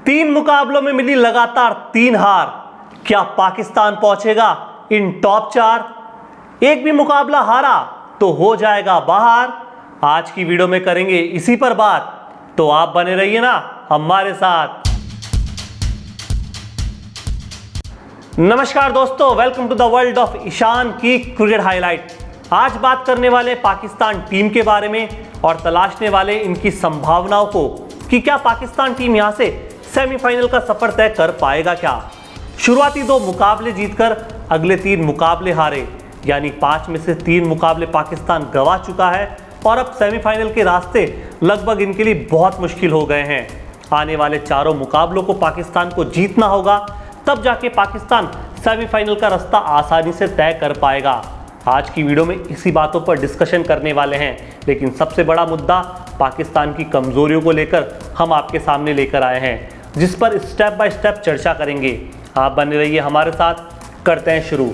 3 मुकाबलों में मिली लगातार 3 हार। क्या पाकिस्तान पहुंचेगा इन टॉप 4? एक भी मुकाबला हारा तो हो जाएगा बाहर। आज की वीडियो में करेंगे इसी पर बात, तो आप बने रहिए ना हमारे साथ। नमस्कार दोस्तों, welcome to the world of Ishan की क्रिकेट हाईलाइट। आज बात करने वाले पाकिस्तान टीम के बारे में और तलाशने वाले इनकी संभावनाओं को कि क्या पाकिस्तान टीम यहां से सेमीफाइनल का सफर तय कर पाएगा। क्या शुरुआती 2 मुकाबले जीतकर अगले 3 मुकाबले हारे, यानी 5 में से 3 मुकाबले पाकिस्तान गंवा चुका है और अब सेमीफाइनल के रास्ते लगभग इनके लिए बहुत मुश्किल हो गए हैं। आने वाले चारों मुकाबलों को पाकिस्तान को जीतना होगा, तब जाके पाकिस्तान सेमीफाइनल का रास्ता आसानी से तय कर पाएगा। आज की वीडियो में इसी बातों पर डिस्कशन करने वाले हैं, लेकिन सबसे बड़ा मुद्दा पाकिस्तान की कमजोरियों को लेकर हम आपके सामने लेकर आए हैं, जिस पर स्टेप बाय स्टेप चर्चा करेंगे। आप बने रहिए हमारे साथ, करते हैं शुरू।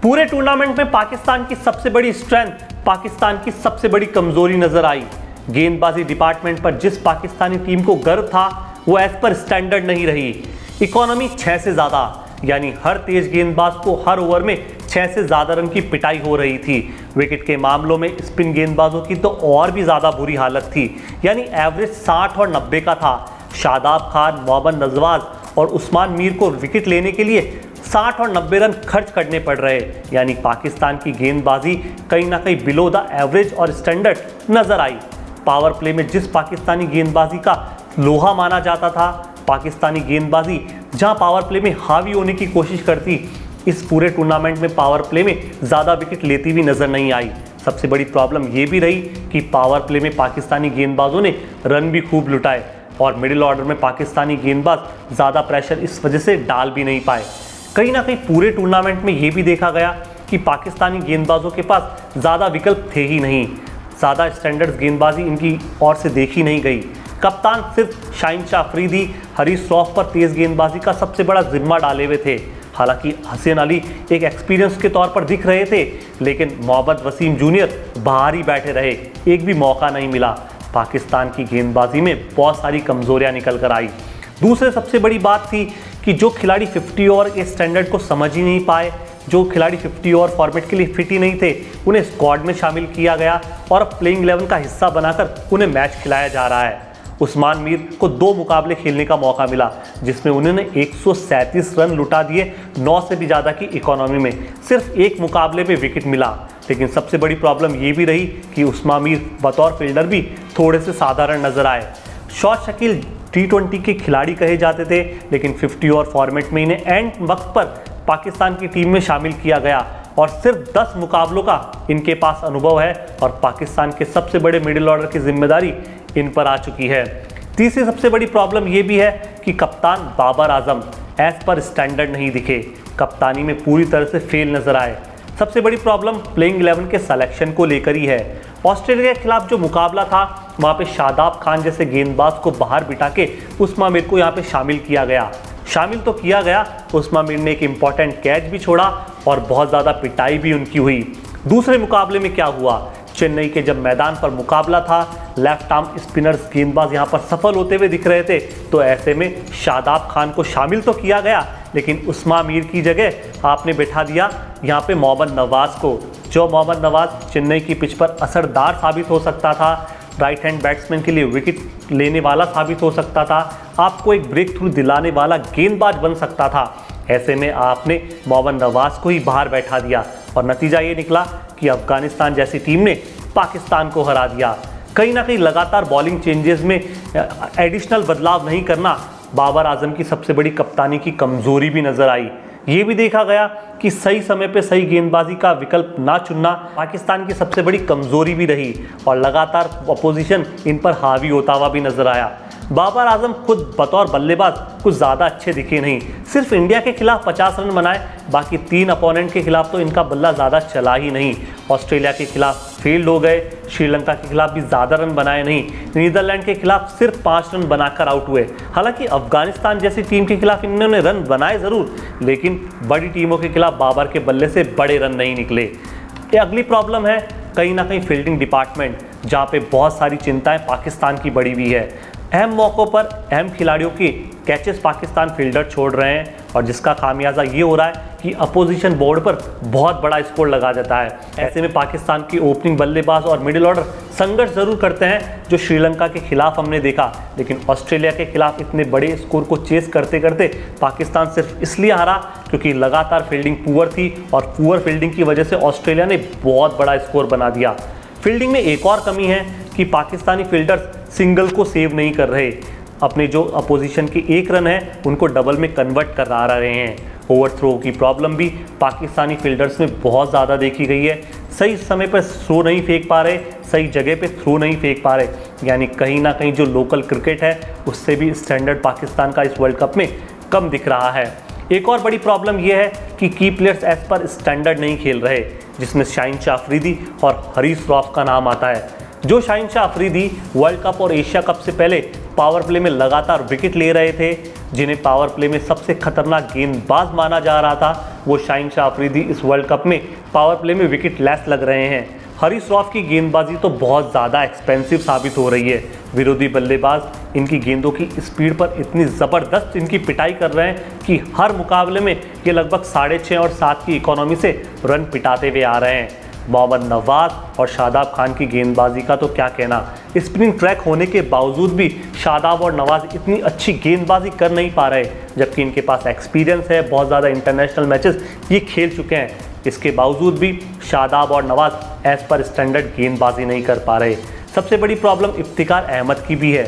पूरे टूर्नामेंट में पाकिस्तान की सबसे बड़ी स्ट्रेंथ, पाकिस्तान की सबसे बड़ी कमजोरी नजर आई। गेंदबाजी डिपार्टमेंट पर जिस पाकिस्तानी टीम को गर्व था वो एज पर स्टैंडर्ड नहीं रही। इकोनॉमी 6 से ज्यादा, यानी हर तेज गेंदबाज को हर ओवर में 6 से ज्यादा रन की पिटाई हो रही थी। विकेट के मामलों में स्पिन गेंदबाजों की तो और भी ज्यादा बुरी हालत थी, यानी एवरेज 60 और 90 का था। शादाब खान, मोहम्मद नजवाज और उस्मान मीर को विकेट लेने के लिए 60 और 90 रन खर्च करने पड़ रहे, यानी पाकिस्तान की गेंदबाजी कहीं ना कहीं बिलो द एवरेज और स्टैंडर्ड नजर आई। पावर प्ले में जिस पाकिस्तानी गेंदबाजी का लोहा माना जाता था, पाकिस्तानी गेंदबाजी जहां पावर प्ले में हावी होने की कोशिश करती, इस पूरे टूर्नामेंट में पावर प्ले में ज़्यादा विकेट लेती भी नजर नहीं आई। सबसे बड़ी प्रॉब्लम ये भी रही कि पावर प्ले में पाकिस्तानी गेंदबाजों ने रन भी खूब लुटाए और मिडिल ऑर्डर में पाकिस्तानी गेंदबाज ज़्यादा प्रेशर इस वजह से डाल भी नहीं पाए। कहीं ना कहीं पूरे टूर्नामेंट में ये भी देखा गया कि पाकिस्तानी गेंदबाजों के पास ज़्यादा विकल्प थे ही नहीं, ज़्यादा स्टैंडर्ड्स गेंदबाजी इनकी ओर से देखी नहीं गई। कप्तान सिर्फ शाहीन शाह अफरीदी, हरीश रऊफ पर तेज गेंदबाजी का सबसे बड़ा जिम्मा डाले हुए थे। हालांकि हसन अली एक एक्सपीरियंस के तौर पर दिख रहे थे, लेकिन मोहम्मद वसीम जूनियर बाहर ही बैठे रहे, एक भी मौका नहीं मिला। पाकिस्तान की गेंदबाजी में बहुत सारी कमजोरियां निकल कर आई। दूसरे सबसे बड़ी बात थी कि जो खिलाड़ी 50 ओवर के स्टैंडर्ड को समझ ही नहीं पाए, जो खिलाड़ी 50 ओवर फॉर्मेट के लिए फिट ही नहीं थे, उन्हें स्क्वाड में शामिल किया गया और अब प्लेइंग 11 का हिस्सा बनाकर उन्हें मैच खिलाया जा रहा है। उस्मान मीर को 2 मुकाबले खेलने का मौका मिला, जिसमें उन्होंने 137 रन लुटा दिए, 9 से भी ज़्यादा की इकोनॉमी में। सिर्फ 1 मुकाबले में विकेट मिला, लेकिन सबसे बड़ी प्रॉब्लम ये भी रही कि उस्मान मीर बतौर फील्डर भी थोड़े से साधारण नजर आए। शॉट शकील T20 के खिलाड़ी कहे जाते थे, लेकिन 50 ओवर फॉर्मेट में इन्हें एंड वक्त पर पाकिस्तान की टीम में शामिल किया गया और सिर्फ 10 मुकाबलों का इनके पास अनुभव है और पाकिस्तान के सबसे बड़े मिडिल ऑर्डर की जिम्मेदारी इन पर आ चुकी है। तीसरी सबसे बड़ी प्रॉब्लम ये भी है कि कप्तान Babar Azam as per standard नहीं दिखे, कप्तानी में पूरी तरह से फेल नजर आए। सबसे बड़ी प्रॉब्लम प्लेइंग 11 के सिलेक्शन को लेकर ही है। ऑस्ट्रेलिया के खिलाफ जो मुकाबला था, वहाँ पे शादाब खान जैसे गेंदबाज को बाहर बिठा के उस्मान मीर को यहाँ पे शामिल किया गया। शामिल तो किया गया, उस्मान मीर ने एक इम्पॉर्टेंट कैच भी छोड़ा और बहुत ज़्यादा पिटाई भी उनकी हुई। दूसरे मुकाबले में क्या हुआ, चेन्नई के जब मैदान पर मुकाबला था, लेफ्ट आर्म स्पिनर्स गेंदबाज यहाँ पर सफल होते हुए दिख रहे थे, तो ऐसे में शादाब खान को शामिल तो किया गया, लेकिन उस्मान मीर की जगह आपने बैठा दिया यहाँ पे मोहम्मद नवाज को, जो मोहम्मद नवाज चेन्नई की पिच पर असरदार साबित हो सकता था, राइट हैंड बैट्समैन के लिए विकेट लेने वाला साबित हो सकता था, आपको एक ब्रेक थ्रू दिलाने वाला गेंदबाज बन सकता था। ऐसे में आपने मोहम्मद नवाज को ही बाहर बैठा दिया और नतीजा ये निकला कि अफगानिस्तान जैसी टीम ने पाकिस्तान को हरा दिया। कहीं ना कहीं लगातार बॉलिंग चेंजेस में एडिशनल बदलाव नहीं करना बाबर आजम की सबसे बड़ी कप्तानी की कमजोरी भी नजर आई। ये भी देखा गया कि सही समय पे सही गेंदबाजी का विकल्प ना चुनना पाकिस्तान की सबसे बड़ी कमजोरी भी रही और लगातार अपोजिशन इन पर हावी होता हुआ भी नजर आया। बाबर आजम खुद बतौर बल्लेबाज कुछ ज़्यादा अच्छे दिखे नहीं, सिर्फ इंडिया के खिलाफ 50 रन बनाए, बाकी 3 अपोनेंट के खिलाफ तो इनका बल्ला ज़्यादा चला ही नहीं। ऑस्ट्रेलिया के खिलाफ फेल्ड हो गए, श्रीलंका के खिलाफ भी ज़्यादा रन बनाए नहीं, नीदरलैंड के खिलाफ सिर्फ 5 रन बनाकर आउट हुए। हालांकि अफगानिस्तान जैसी टीम के खिलाफ इन्होंने रन बनाए ज़रूर, लेकिन बड़ी टीमों के खिलाफ बाबर के बल्ले से बड़े रन नहीं निकले। ये अगली प्रॉब्लम है कहीं ना कहीं फील्डिंग डिपार्टमेंट। जहां पे बहुत सारी चिंताएं पाकिस्तान की बढ़ी हुई है। अहम मौक़ों पर अहम खिलाड़ियों के कैचेस पाकिस्तान फील्डर छोड़ रहे हैं और जिसका खामियाजा ये हो रहा है कि अपोजिशन बोर्ड पर बहुत बड़ा स्कोर लगा देता है। ऐसे में पाकिस्तान की ओपनिंग बल्लेबाज और मिडिल ऑर्डर संघर्ष जरूर करते हैं, जो श्रीलंका के खिलाफ हमने देखा, लेकिन ऑस्ट्रेलिया के खिलाफ इतने बड़े स्कोर को चेस करते करते पाकिस्तान सिर्फ इसलिए हारा क्योंकि लगातार फील्डिंग पुअर थी और पुअर फील्डिंग की वजह से ऑस्ट्रेलिया ने बहुत बड़ा स्कोर बना दिया। फील्डिंग में एक और कमी है कि पाकिस्तानी फील्डर्स सिंगल को सेव नहीं कर रहे, अपने जो अपोजिशन के एक रन है उनको डबल में कन्वर्ट कर रहे हैं। ओवरथ्रो की प्रॉब्लम भी पाकिस्तानी फील्डर्स में बहुत ज़्यादा देखी गई है। सही समय पर थ्रो नहीं फेंक पा रहे, सही जगह पे थ्रो नहीं फेंक पा रहे, यानी कहीं ना कहीं जो लोकल क्रिकेट है उससे भी स्टैंडर्ड पाकिस्तान का इस वर्ल्ड कप में कम दिख रहा है। एक और बड़ी प्रॉब्लम यह है कि की प्लेयर्स एज पर स्टैंडर्ड नहीं खेल रहे, जिसमें शाहीन शाह अफरीदी और हरीश रौफ का नाम आता है। जो शाहीन शाह अफरीदी वर्ल्ड कप और एशिया कप से पहले पावर प्ले में लगातार विकेट ले रहे थे, जिन्हें पावर प्ले में सबसे खतरनाक गेंदबाज माना जा रहा था, वो शाहीन शाह अफरीदी इस वर्ल्ड कप में पावर प्ले में विकेट लेस लग रहे हैं। हरीश रौफ की गेंदबाजी तो बहुत ज़्यादा एक्सपेंसिव साबित हो रही है। विरोधी बल्लेबाज इनकी गेंदों की स्पीड पर इतनी ज़बरदस्त इनकी पिटाई कर रहे हैं कि हर मुकाबले में ये लगभग 6.5 और 7 की इकोनॉमी से रन पिटाते हुए आ रहे हैं। मोहम्मद नवाज और शादाब खान की गेंदबाजी का तो क्या कहना। स्पिनिंग ट्रैक होने के बावजूद भी शादाब और नवाज इतनी अच्छी गेंदबाजी कर नहीं पा रहे, जबकि इनके पास एक्सपीरियंस है, बहुत ज़्यादा इंटरनेशनल मैचेस ये खेल चुके हैं। इसके बावजूद भी शादाब और नवाज एज पर स्टैंडर्ड गेंदबाजी नहीं कर पा रहे। सबसे बड़ी प्रॉब्लम इफ्तिकार अहमद की भी है।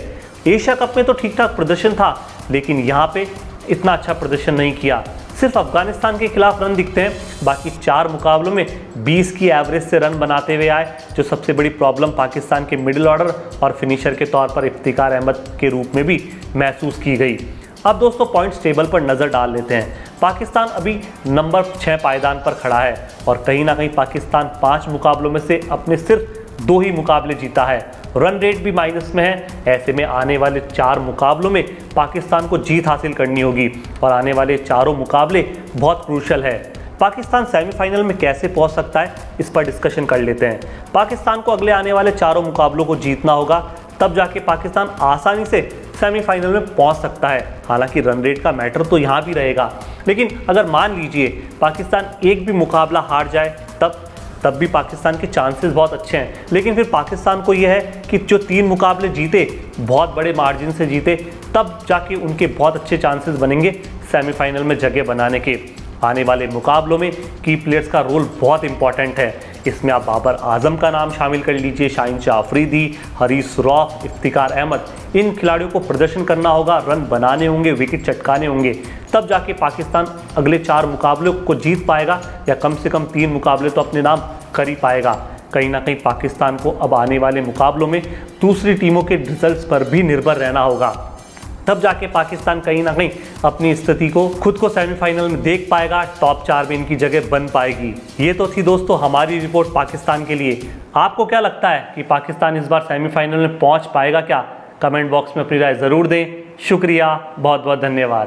एशिया कप में तो ठीक ठाक प्रदर्शन था, लेकिन यहाँ पे इतना अच्छा प्रदर्शन नहीं किया। सिर्फ अफगानिस्तान के खिलाफ रन दिखते हैं, बाकी 4 मुकाबलों में 20 की एवरेज से रन बनाते हुए आए, जो सबसे बड़ी प्रॉब्लम पाकिस्तान के मिडिल ऑर्डर और फिनिशर के तौर पर इफ्तिकार अहमद के रूप में भी महसूस की गई। अब दोस्तों पॉइंट्स टेबल पर नज़र डाल लेते हैं। पाकिस्तान अभी नंबर 6 पायदान पर खड़ा है और कहीं ना कहीं पाकिस्तान 5 मुकाबलों में से अपने सिर्फ 2 ही मुकाबले जीता है। रन रेट भी माइनस में है। ऐसे में आने वाले 4 मुकाबलों में पाकिस्तान को जीत हासिल करनी होगी और आने वाले चारों मुकाबले बहुत क्रूशल है। पाकिस्तान सेमीफाइनल में कैसे पहुंच सकता है, इस पर डिस्कशन कर लेते हैं। पाकिस्तान को अगले आने वाले चारों मुकाबलों को जीतना होगा, तब जाके पाकिस्तान आसानी से सेमीफाइनल में पहुंच सकता है। हालांकि रन रेट का मैटर तो यहाँ भी रहेगा, लेकिन अगर मान लीजिए पाकिस्तान एक भी मुकाबला हार जाए तब भी पाकिस्तान के चांसेस बहुत अच्छे हैं। लेकिन फिर पाकिस्तान को यह है कि जो 3 मुकाबले जीते, बहुत बड़े मार्जिन से जीते, तब जाके उनके बहुत अच्छे चांसेस बनेंगे सेमीफाइनल में जगह बनाने के। आने वाले मुकाबलों में की प्लेयर्स का रोल बहुत इंपॉर्टेंट है। इसमें आप बाबर आजम का नाम शामिल कर लीजिए, शाहीन शाह अफरीदी, हरीश रौफ, इफ्तिकार अहमद। इन खिलाड़ियों को प्रदर्शन करना होगा, रन बनाने होंगे, विकेट चटकाने होंगे, तब जाके पाकिस्तान अगले 4 मुकाबलों को जीत पाएगा या कम से कम 3 मुकाबले तो अपने नाम कर ही पाएगा। कहीं ना कहीं पाकिस्तान को अब आने वाले मुकाबलों में दूसरी टीमों के रिजल्ट्स पर भी निर्भर रहना होगा, तब जाके पाकिस्तान कहीं ना कहीं अपनी स्थिति को खुद को सेमीफाइनल में देख पाएगा, टॉप 4 में इनकी जगह बन पाएगी। ये तो थी दोस्तों हमारी रिपोर्ट पाकिस्तान के लिए। आपको क्या लगता है कि पाकिस्तान इस बार सेमीफाइनल में पहुंच पाएगा क्या? कमेंट बॉक्स में अपनी राय ज़रूर दें। शुक्रिया, बहुत बहुत धन्यवाद।